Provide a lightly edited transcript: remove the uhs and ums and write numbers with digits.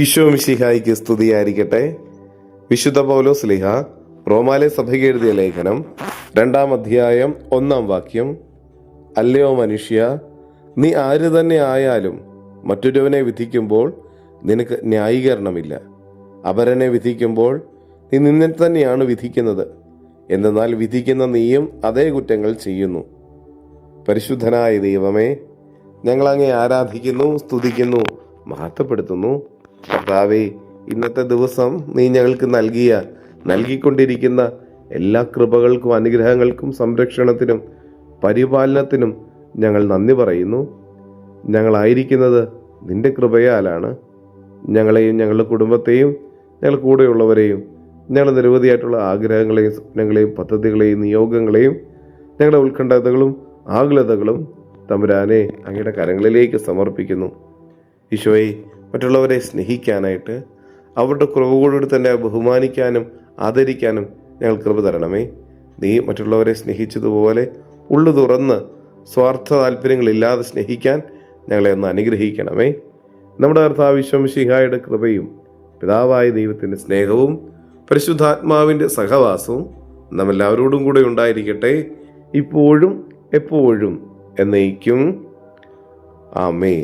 ഈശോ മിശിഹായിക്ക് സ്തുതിയായിരിക്കട്ടെ. വിശുദ്ധ പൗലോസ് സ്ലീഹ റോമാലെ സഭയ്ക്ക് എഴുതിയ ലേഖനം 2-ാം അധ്യായം 1-ാം വാക്യം. അല്ലയോ മനുഷ്യ, നീ ആര് തന്നെ ആയാലും മറ്റൊരുവനെ വിധിക്കുമ്പോൾ നിനക്ക് ന്യായീകരണമില്ല. അപരനെ വിധിക്കുമ്പോൾ നീ നിന്നെ തന്നെയാണ് വിധിക്കുന്നത്. എന്നാൽ വിധിക്കുന്ന നീയും അതേ കുറ്റങ്ങൾ ചെയ്യുന്നു. പരിശുദ്ധനായ ദൈവമേ, ഞങ്ങൾ അങ്ങേ ആരാധിക്കുന്നു, സ്തുതിക്കുന്നു, മഹത്വപ്പെടുത്തുന്നു. കർത്താവേ, ഇന്നത്തെ ദിവസം നീ ഞങ്ങൾക്ക് നൽകിക്കൊണ്ടിരിക്കുന്ന എല്ലാ കൃപകൾക്കും അനുഗ്രഹങ്ങൾക്കും സംരക്ഷണത്തിനും പരിപാലനത്തിനും ഞങ്ങൾ നന്ദി പറയുന്നു. ഞങ്ങളായിരിക്കുന്നത് നിന്റെ കൃപയാലാണ്. ഞങ്ങളെയും ഞങ്ങളുടെ കുടുംബത്തെയും ഞങ്ങളുടെ കൂടെയുള്ളവരെയും ഞങ്ങളുടെ നിരവധിയായിട്ടുള്ള ആഗ്രഹങ്ങളെയും സ്വപ്നങ്ങളെയും പദ്ധതികളെയും നിയോഗങ്ങളെയും ഞങ്ങളുടെ ഉത്കണ്ഠതകളും ആകുലതകളും തമ്പുരാനെ അങ്ങയുടെ കരങ്ങളിലേക്ക് സമർപ്പിക്കുന്നു. ഈശോയെ, മറ്റുള്ളവരെ സ്നേഹിക്കാനായിട്ട് അവരുടെ കുറവുകളോട് തന്നെ ബഹുമാനിക്കാനും ആദരിക്കാനും ഞങ്ങൾ കൃപ തരണമേ. നീ മറ്റുള്ളവരെ സ്നേഹിച്ചതുപോലെ ഉള്ളു തുറന്ന് സ്വാർത്ഥ താല്പര്യങ്ങളില്ലാതെ സ്നേഹിക്കാൻ ഞങ്ങളെ ഒന്ന് അനുഗ്രഹിക്കണമേ. നമ്മുടെ കർത്താവ് ഈശോ മിശിഹായുടെ കൃപയും പിതാവായ ദൈവത്തിൻ്റെ സ്നേഹവും പരിശുദ്ധാത്മാവിൻ്റെ സഹവാസവും നമ്മെല്ലാവരോടും കൂടെ ഉണ്ടായിരിക്കട്ടെ, ഇപ്പോഴും എപ്പോഴും എന്നേക്കും. ആമേൻ.